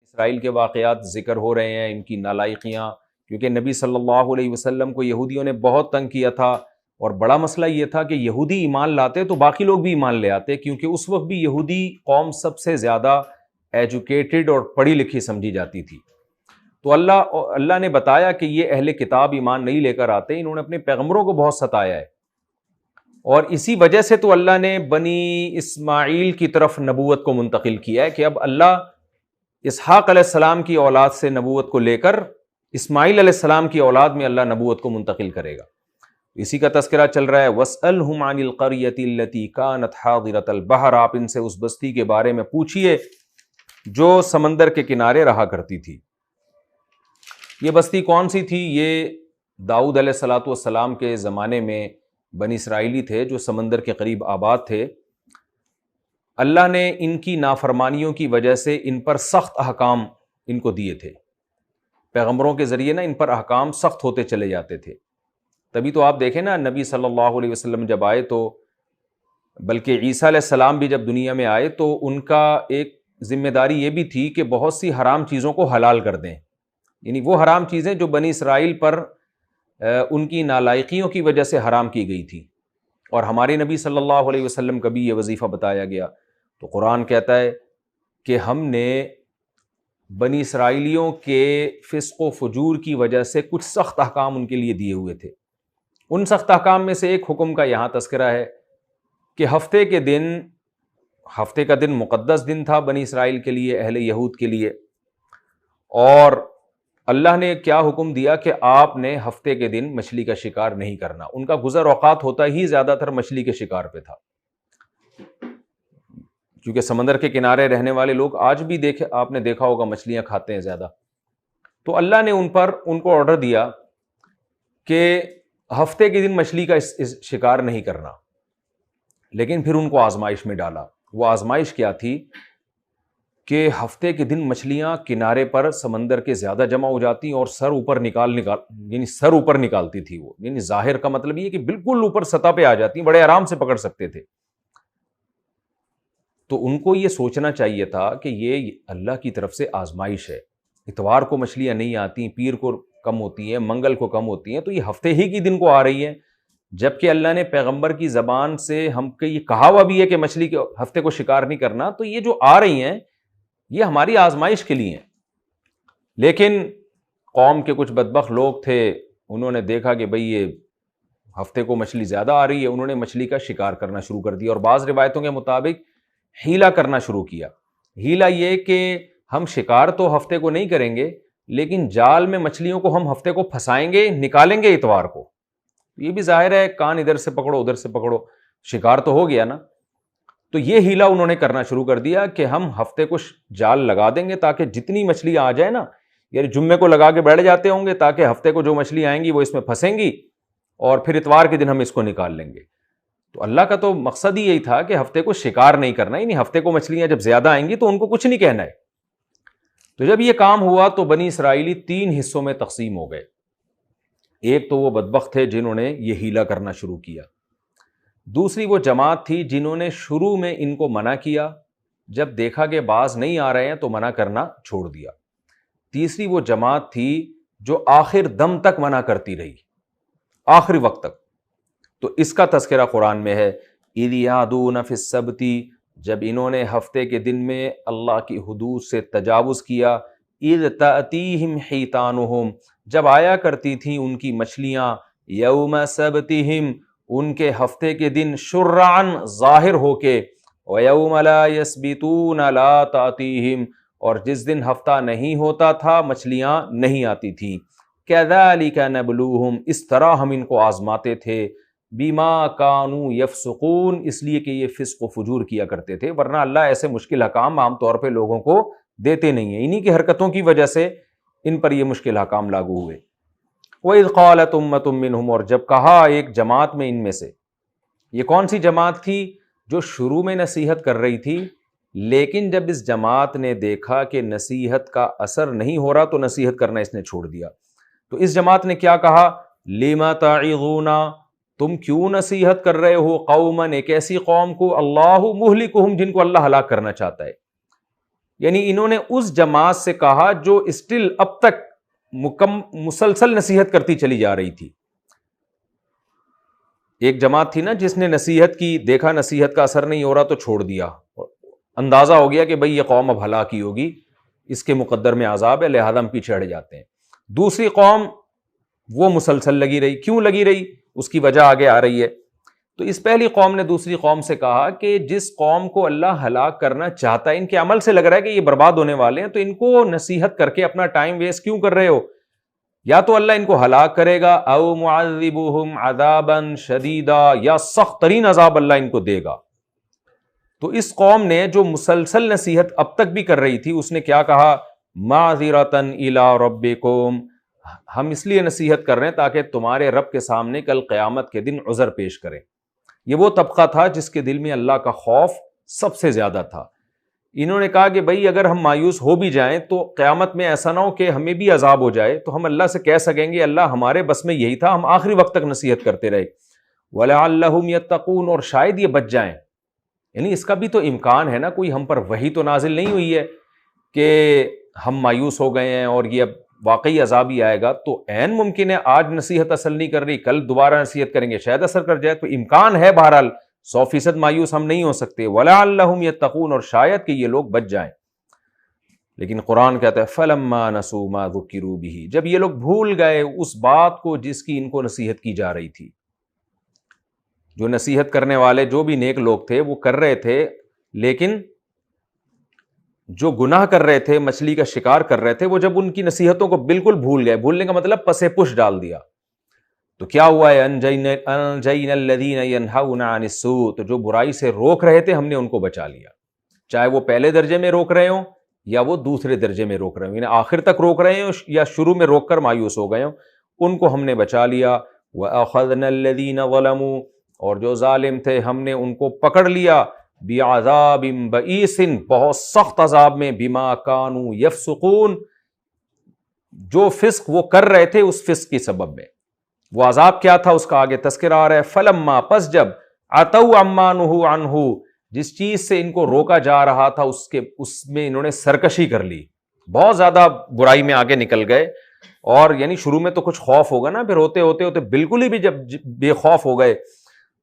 اسرائیل کے واقعات ذکر ہو رہے ہیں، ان کی نالائقیاں، کیونکہ نبی صلی اللہ علیہ وسلم کو یہودیوں نے بہت تنگ کیا تھا، اور بڑا مسئلہ یہ تھا کہ یہودی ایمان لاتے تو باقی لوگ بھی ایمان لے آتے، کیونکہ اس وقت بھی یہودی قوم سب سے زیادہ ایجوکیٹڈ اور پڑھی لکھی سمجھی جاتی تھی۔ تو اللہ نے بتایا کہ یہ اہل کتاب ایمان نہیں لے کر آتے، انہوں نے اپنے پیغمبروں کو بہت ستایا ہے، اور اسی وجہ سے تو اللہ نے بنی اسماعیل کی طرف نبوت کو منتقل کیا ہے کہ اب اللہ اسحاق علیہ السلام کی اولاد سے نبوت کو لے کر اسماعیل علیہ السلام کی اولاد میں اللہ نبوت کو منتقل کرے گا۔ اسی کا تذکرہ چل رہا ہے، وَاسْأَلْهُمْ عَنِ الْقَرْيَةِ الَّتِي كَانَتْ حَاضِرَةَ الْبَحْرِ، آپ ان سے اس بستی کے بارے میں پوچھئے جو سمندر کے کنارے رہا کرتی تھی۔ یہ بستی کون سی تھی؟ یہ داؤد علیہ السلام کے زمانے میں بنی اسرائیلی تھے جو سمندر کے قریب آباد تھے۔ اللہ نے ان کی نافرمانیوں کی وجہ سے ان پر سخت احکام ان کو دیے تھے، پیغمبروں کے ذریعے نا ان پر احکام سخت ہوتے چلے جاتے تھے۔ تبھی تو آپ دیکھیں نا، نبی صلی اللہ علیہ وسلم جب آئے تو، بلکہ عیسیٰ علیہ السلام بھی جب دنیا میں آئے تو ان کا ایک ذمہ داری یہ بھی تھی کہ بہت سی حرام چیزوں کو حلال کر دیں، یعنی وہ حرام چیزیں جو بنی اسرائیل پر ان کی نالائقیوں کی وجہ سے حرام کی گئی تھی، اور ہمارے نبی صلی اللہ علیہ وسلم کا بھی یہ وظیفہ بتایا گیا۔ تو قرآن کہتا ہے کہ ہم نے بنی اسرائیلیوں کے فسق و فجور کی وجہ سے کچھ سخت احکام ان کے لیے دیے ہوئے تھے۔ ان سخت احکام میں سے ایک حکم کا یہاں تذکرہ ہے کہ ہفتے کا دن مقدس دن تھا بنی اسرائیل کے لیے، اہل یہود کے لیے، اور اللہ نے کیا حکم دیا کہ آپ نے ہفتے کے دن مچھلی کا شکار نہیں کرنا۔ ان کا گزر اوقات ہوتا ہی زیادہ تر مچھلی کے شکار پہ تھا، کیونکہ سمندر کے کنارے رہنے والے لوگ آج بھی آپ نے دیکھا ہوگا مچھلیاں کھاتے ہیں زیادہ۔ تو اللہ نے ان کو آرڈر دیا کہ ہفتے کے دن مچھلی کا شکار نہیں کرنا، لیکن پھر ان کو آزمائش میں ڈالا۔ وہ آزمائش کیا تھی کہ ہفتے کے دن مچھلیاں کنارے پر سمندر کے زیادہ جمع ہو جاتی اور سر اوپر یعنی سر اوپر نکالتی تھی وہ، یعنی ظاہر کا مطلب یہ کہ بالکل اوپر سطح پہ آ جاتی، بڑے آرام سے پکڑ سکتے تھے۔ تو ان کو یہ سوچنا چاہیے تھا کہ یہ اللہ کی طرف سے آزمائش ہے، اتوار کو مچھلیاں نہیں آتی، پیر کو کم ہوتی ہیں، منگل کو کم ہوتی ہیں، تو یہ ہفتے ہی کی دن کو آ رہی ہیں، جبکہ اللہ نے پیغمبر کی زبان سے ہم کو یہ کہا ہوا بھی ہے کہ مچھلی کے ہفتے کو شکار نہیں کرنا، تو یہ جو آ رہی ہیں یہ ہماری آزمائش کے لیے ہیں۔ لیکن قوم کے کچھ بدبخت لوگ تھے، انہوں نے دیکھا کہ بھئی یہ ہفتے کو مچھلی زیادہ آ رہی ہے، انہوں نے مچھلی کا شکار کرنا شروع کر دیا، اور بعض روایتوں کے مطابق ہیلہ کرنا شروع کیا۔ ہیلہ یہ کہ ہم شکار تو ہفتے کو نہیں کریں گے، لیکن جال میں مچھلیوں کو ہم ہفتے کو پھنسائیں گے، نکالیں گے اتوار کو۔ یہ بھی ظاہر ہے، کان ادھر سے پکڑو ادھر سے پکڑو، شکار تو ہو گیا نا۔ تو یہ ہیلہ انہوں نے کرنا شروع کر دیا کہ ہم ہفتے کو جال لگا دیں گے تاکہ جتنی مچھلیاں آ جائیں نا، یعنی جمعے کو لگا کے بیٹھ جاتے ہوں گے تاکہ ہفتے کو جو مچھلی آئیں گی وہ اس میں پھنسیں گی، اور پھر اتوار کے دن ہم اس کو نکال لیں گے۔ تو اللہ کا تو مقصد ہی یہی تھا کہ ہفتے کو شکار نہیں کرنا، یعنی ہفتے کو مچھلیاں جب زیادہ آئیں گی تو ان کو کچھ نہیں کہنا ہے۔ تو جب یہ کام ہوا تو بنی اسرائیلی 3 حصوں میں تقسیم ہو گئے۔ ایک تو وہ بدبخت تھے جنہوں نے یہ ہیلہ کرنا شروع کیا، دوسری وہ جماعت تھی جنہوں نے شروع میں ان کو منع کیا، جب دیکھا کہ باز نہیں آ رہے ہیں تو منع کرنا چھوڑ دیا، تیسری وہ جماعت تھی جو آخر دم تک منع کرتی رہی، آخری وقت تک۔ تو اس کا تذکرہ قرآن میں ہے، اِذْ یَعْدُونَ فِی السَّبْتِ، جب انہوں نے ہفتے کے دن میں اللہ کی حدود سے تجاوز کیا، اِذْ تَأْتِیہم حِیتَانُہم، جب آیا کرتی تھیں ان کی مچھلیاں، یوم سبتہم، ان کے ہفتے کے دن، شرعاً ظاہر ہو کے، وَیَوْمَ لَا يَسْبِتُونَ لَا تَأْتِیہم، اور جس دن ہفتہ نہیں ہوتا تھا مچھلیاں نہیں آتی تھیں۔ كَذَلِكَ نَبْلُوهُمْ، اس طرح ہم ان کو آزماتے تھے، بِمَا كَانُوا يَفْسُقُونَ، اس لیے کہ یہ فسق و فجور کیا کرتے تھے، ورنہ اللہ ایسے مشکل احکام عام طور پہ لوگوں کو دیتے نہیں ہیں، انہی کی حرکتوں کی وجہ سے ان پر یہ مشکل احکام لاگو ہوئے۔ وَإِذْ قَالَتْ أُمَّةٌ مِّنْهُمْ، اور جب کہا ایک جماعت میں ان میں سے، یہ کون سی جماعت تھی؟ جو شروع میں نصیحت کر رہی تھی، لیکن جب اس جماعت نے دیکھا کہ نصیحت کا اثر نہیں ہو رہا تو نصیحت کرنا اس نے چھوڑ دیا۔ تو اس جماعت نے کیا کہا؟ لِمَ تَعِظُونَ، تم کیوں نصیحت کر رہے ہو قوماً، ایک ایسی قوم کو، اللہ مہلکہم، جن کو اللہ ہلاک کرنا چاہتا ہے۔ یعنی انہوں نے اس جماعت سے کہا جو اسٹل اب تک مسلسل نصیحت کرتی چلی جا رہی تھی. ایک جماعت تھی نا جس نے نصیحت کی، دیکھا نصیحت کا اثر نہیں ہو رہا تو چھوڑ دیا، اندازہ ہو گیا کہ بھئی یہ قوم اب ہلاکی ہوگی، اس کے مقدر میں عذاب ہے، لہذا ہم پیچھے ہٹ جاتے ہیں. دوسری قوم وہ مسلسل لگی رہی. کیوں لگی رہی؟ اس کی وجہ آگے آ رہی ہے. تو اس پہلی قوم نے دوسری قوم سے کہا کہ جس قوم کو اللہ ہلاک کرنا چاہتا ہے، ان کے عمل سے لگ رہا ہے کہ یہ برباد ہونے والے ہیں، تو ان کو نصیحت کر کے اپنا ٹائم ویسٹ کیوں کر رہے ہو؟ یا تو اللہ ان کو ہلاک کرے گا، او معذبہم عذابا شدیدا، یا سخت ترین عذاب اللہ ان کو دے گا. تو اس قوم نے جو مسلسل نصیحت اب تک بھی کر رہی تھی، اس نے کیا کہا؟ معذرۃ الی ربکم، ہم اس لیے نصیحت کر رہے ہیں تاکہ تمہارے رب کے سامنے کل قیامت کے دن عذر پیش کریں. یہ وہ طبقہ تھا جس کے دل میں اللہ کا خوف سب سے زیادہ تھا. انہوں نے کہا کہ بھئی اگر ہم مایوس ہو بھی جائیں تو قیامت میں ایسا نہ ہو کہ ہمیں بھی عذاب ہو جائے تو ہم اللہ سے کہہ سکیں گے اللہ ہمارے بس میں یہی تھا، ہم آخری وقت تک نصیحت کرتے رہے. وَلَعَلَّهُمْ يَتَّقُونَ، اور شاید یہ بچ جائیں. یعنی اس کا بھی تو امکان ہے نا، کوئی ہم پر وحی تو نازل نہیں ہوئی ہے کہ ہم مایوس ہو گئے ہیں اور یہ اب واقعی عذاب ہی آئے گا. تو عین ممکن ہے آج نصیحت اثر نہیں کر رہی، کل دوبارہ نصیحت کریں گے شاید اثر کر جائے. تو امکان ہے، بہرحال 100% مایوس ہم نہیں ہو سکتے. وَلَعَلَّهُمْ يَتَّقُونَ، اور شاید کہ یہ لوگ بچ جائیں. لیکن قرآن کہتا ہے فَلَمَّا نَسُوا مَا ذُكِّرُوا بِهِ، جب یہ لوگ بھول گئے اس بات کو جس کی ان کو نصیحت کی جا رہی تھی. جو نصیحت کرنے والے جو بھی نیک لوگ تھے وہ کر رہے تھے، لیکن جو گناہ کر رہے تھے، مچھلی کا شکار کر رہے تھے، وہ جب ان کی نصیحتوں کو بالکل بھول گئے، بھولنے کا مطلب پسے پش ڈال دیا، تو کیا ہوا ہے؟ انجینا الذین ینہون عن السوء، تو جو برائی سے روک رہے تھے ہم نے ان کو بچا لیا. چاہے وہ پہلے درجے میں روک رہے ہوں یا وہ دوسرے درجے میں روک رہے ہوں، یعنی آخر تک روک رہے ہوں یا شروع میں روک کر مایوس ہو گئے ہوں، ان کو ہم نے بچا لیا. وَأَخَذْنَا الَّذِينَ ظَلَمُوا، اور جو ظالم تھے ہم نے ان کو پکڑ لیا، بعذاب بئیس، بہت سخت عذاب میں، بما کانوا یفسقون، جو فسق وہ کر رہے تھے اس فسق کی سبب میں. وہ عذاب کیا تھا اس کا آگے تذکرہ آ رہا ہے. فلما، پس جب، عتوا عما نہوا عنہ، جس چیز سے ان کو روکا جا رہا تھا اس میں انہوں نے سرکشی کر لی، بہت زیادہ برائی میں آگے نکل گئے. اور یعنی شروع میں تو کچھ خوف ہوگا نا، پھر ہوتے ہوتے بالکل ہی بھی جب بے خوف ہو گئے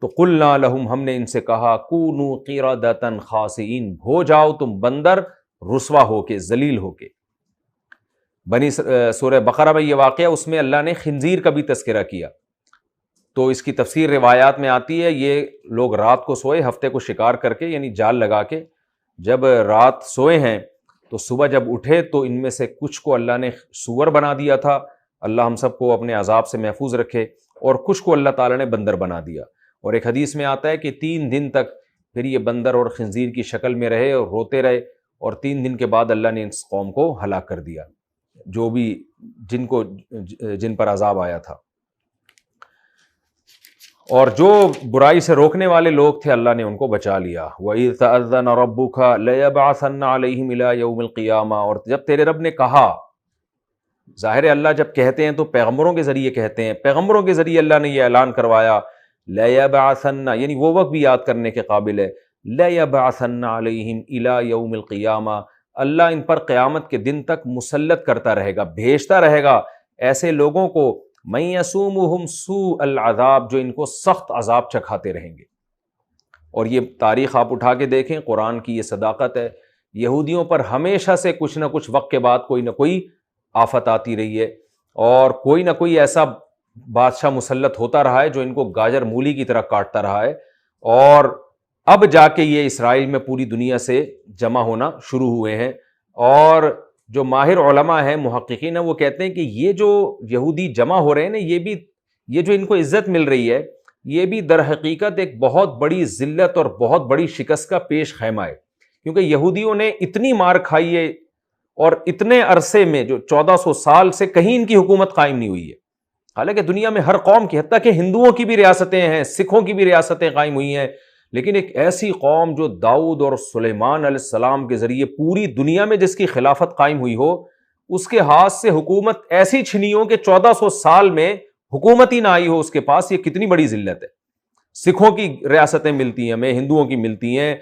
تو قلنا لہم، ہم نے ان سے کہا، کونوا قردۃ خاسئین، ہو جاؤ تم بندر رسوا ہو کے، ذلیل ہو کے. سورہ بقرہ میں یہ واقعہ، اس میں اللہ نے خنزیر کا بھی تذکرہ کیا. تو اس کی تفسیر روایات میں آتی ہے، یہ لوگ رات کو سوئے ہفتے کو شکار کر کے، یعنی جال لگا کے، جب رات سوئے ہیں تو صبح جب اٹھے تو ان میں سے کچھ کو اللہ نے سور بنا دیا تھا. اللہ ہم سب کو اپنے عذاب سے محفوظ رکھے. اور کچھ کو اللہ تعالیٰ نے بندر بنا دیا. اور ایک حدیث میں آتا ہے کہ 3 دن تک پھر یہ بندر اور خنزیر کی شکل میں رہے اور روتے رہے، اور 3 دن کے بعد اللہ نے اس قوم کو ہلاک کر دیا، جو بھی جن پر عذاب آیا تھا. اور جو برائی سے روکنے والے لوگ تھے اللہ نے ان کو بچا لیا. وَإِذْ تَأَذَّنَ رَبُّكَ لَيَبْعَثَنَّ عَلَيْهِمْ إِلَىٰ يَوْمِ الْقِيَامَةِ، اور جب تیرے رب نے کہا، ظاہر اللہ جب کہتے ہیں تو پیغمبروں کے ذریعے کہتے ہیں، پیغمبروں کے ذریعے اللہ نے یہ اعلان کروایا، لَيَبْعَثَنَّ، یعنی وہ وقت بھی یاد کرنے کے قابل ہے، لَيَبْعَثَنَّ عَلَيْهِمْ إِلَىٰ يَوْمِ الْقِيَامَةِ، اللہ ان پر قیامت کے دن تک مسلط کرتا رہے گا، بھیجتا رہے گا ایسے لوگوں کو، مَن يَسُومُهُمْ سُوءَ الْعَذَابِ، جو ان کو سخت عذاب چکھاتے رہیں گے. اور یہ تاریخ آپ اٹھا کے دیکھیں، قرآن کی یہ صداقت ہے. یہودیوں پر ہمیشہ سے کچھ نہ کچھ وقت کے بعد کوئی نہ کوئی آفت آتی رہی ہے، اور کوئی نہ کوئی ایسا بادشاہ مسلط ہوتا رہا ہے جو ان کو گاجر مولی کی طرح کاٹتا رہا ہے. اور اب جا کے یہ اسرائیل میں پوری دنیا سے جمع ہونا شروع ہوئے ہیں. اور جو ماہر علماء ہیں، محققین ہیں، وہ کہتے ہیں کہ یہ جو یہودی جمع ہو رہے ہیں نا، یہ جو ان کو عزت مل رہی ہے، یہ بھی در حقیقت ایک بہت بڑی ذلت اور بہت بڑی شکست کا پیش خیمہ ہے. کیونکہ یہودیوں نے اتنی مار کھائی ہے، اور اتنے عرصے میں جو 1400 سال سے کہیں ان کی حکومت قائم نہیں ہوئی ہے. حالانکہ دنیا میں ہر قوم کی، حتیٰ کہ ہندوؤں کی بھی ریاستیں ہیں، سکھوں کی بھی ریاستیں قائم ہوئی ہیں، لیکن ایک ایسی قوم جو داؤد اور سلیمان علیہ السلام کے ذریعے پوری دنیا میں جس کی خلافت قائم ہوئی ہو، اس کے ہاتھ سے حکومت ایسی چھنی ہو کہ 1400 سال میں حکومت ہی نہ آئی ہو اس کے پاس، یہ کتنی بڑی ذلت ہے. سکھوں کی ریاستیں ملتی ہیں ہمیں، ہندوؤں کی ملتی ہیں،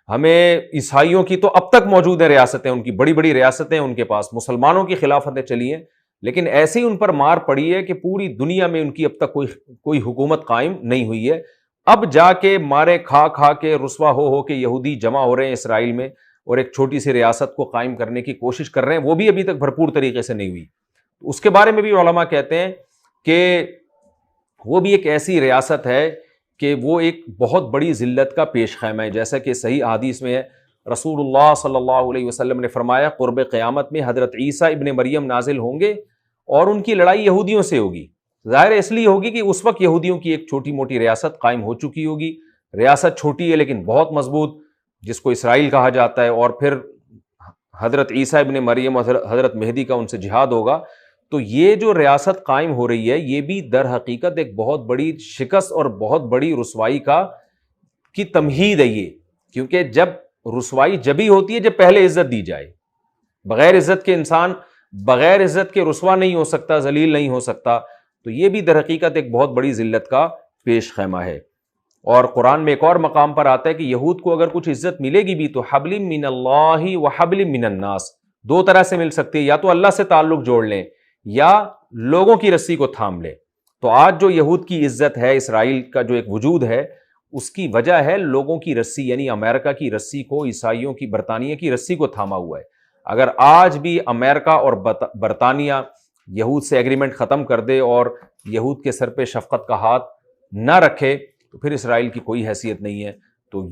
ہمیں عیسائیوں کی تو اب تک موجود ہیں ریاستیں، ان کی بڑی بڑی ریاستیں ان کے پاس، مسلمانوں کی خلافتیں چلی ہیں، لیکن ایسی ان پر مار پڑی ہے کہ پوری دنیا میں ان کی اب تک کوئی حکومت قائم نہیں ہوئی ہے۔ اب جا کے مارے کھا کھا کے رسوا ہو کے یہودی جمع ہو رہے ہیں اسرائیل میں، اور ایک چھوٹی سی ریاست کو قائم کرنے کی کوشش کر رہے ہیں، وہ بھی ابھی تک بھرپور طریقے سے نہیں ہوئی۔ اس کے بارے میں بھی علماء کہتے ہیں کہ وہ بھی ایک ایسی ریاست ہے کہ وہ ایک بہت بڑی ذلت کا پیش خیمہ ہے، جیسا کہ صحیح حدیث میں ہے، رسول اللہ صلی اللہ علیہ وسلم نے فرمایا قرب قیامت میں حضرت عیسیٰ ابن مریم نازل ہوں گے اور ان کی لڑائی یہودیوں سے ہوگی۔ ظاہر اس لیے ہوگی کہ اس وقت یہودیوں کی ایک چھوٹی موٹی ریاست قائم ہو چکی ہوگی، ریاست چھوٹی ہے لیکن بہت مضبوط، جس کو اسرائیل کہا جاتا ہے، اور پھر حضرت عیسیٰ ابن مریم اور حضرت مہدی کا ان سے جہاد ہوگا۔ تو یہ جو ریاست قائم ہو رہی ہے یہ بھی در حقیقت ایک بہت بڑی شکست اور بہت بڑی رسوائی کی تمہید ہے یہ، کیونکہ جب رسوائی جبھی ہوتی ہے جب پہلے عزت دی جائے۔ بغیر عزت کے انسان بغیر عزت کے رسوا نہیں ہو سکتا، ذلیل نہیں ہو سکتا، تو یہ بھی در حقیقت ایک بہت بڑی ذلت کا پیش خیمہ ہے۔ اور قرآن میں ایک اور مقام پر آتا ہے کہ یہود کو اگر کچھ عزت ملے گی بھی تو حبل من اللہ و حبل من الناس، دو طرح سے مل سکتی ہے، یا تو اللہ سے تعلق جوڑ لیں یا لوگوں کی رسی کو تھام لیں۔ تو آج جو یہود کی عزت ہے، اسرائیل کا جو ایک وجود ہے، اس کی وجہ ہے لوگوں کی رسی، یعنی امریکہ کی رسی کو، عیسائیوں کی، برطانیہ کی رسی کو تھاما ہوا ہے۔ اگر آج بھی امریکہ اور برطانیہ یہود سے ایگریمنٹ ختم کر دے اور یہود کے سر پہ شفقت کا ہاتھ نہ رکھے تو پھر اسرائیل کی کوئی حیثیت نہیں ہے۔ تو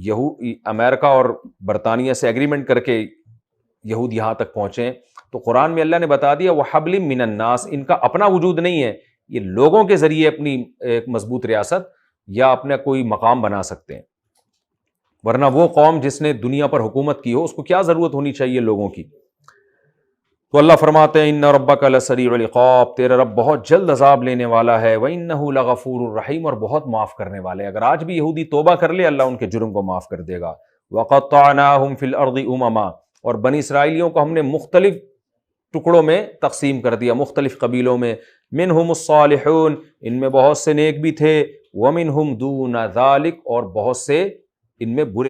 امریکہ اور برطانیہ سے ایگریمنٹ کر کے یہود یہاں تک پہنچے، تو قرآن میں اللہ نے بتا دیا وَحَبْلٍ مِّنَ النَّاسِ، ان کا اپنا وجود نہیں ہے، یہ لوگوں کے ذریعے اپنی ایک مضبوط ریاست یا اپنا کوئی مقام بنا سکتے ہیں۔ ورنہ وہ قوم جس نے دنیا پر حکومت کی ہو اس کو کیا ضرورت ہونی چاہیے لوگوں کی؟ تو اللہ فرماتے ہیں اِنَّ رَبَّكَ لَسَرِيعُ الْعِقَابِ، تیرا رب بہت جلد عذاب لینے والا ہے، وَإِنَّهُ لَغَفُورٌ رَحِيمٌ، اور بہت معاف کرنے والے۔ اگر آج بھی یہودی توبہ کر لے اللہ ان کے جرم کو معاف کر دے گا۔ وَقَطَّعْنَاهُمْ فِي الْأَرْضِ أُمَمًا، اور بنی اسرائیلیوں کو ہم نے مختلف ٹکڑوں میں تقسیم کر دیا، مختلف قبیلوں میں، منہم الصالحون، ان میں بہت سے نیک بھی تھے، ومنہم دون ذالک، اور بہت سے ان میں برے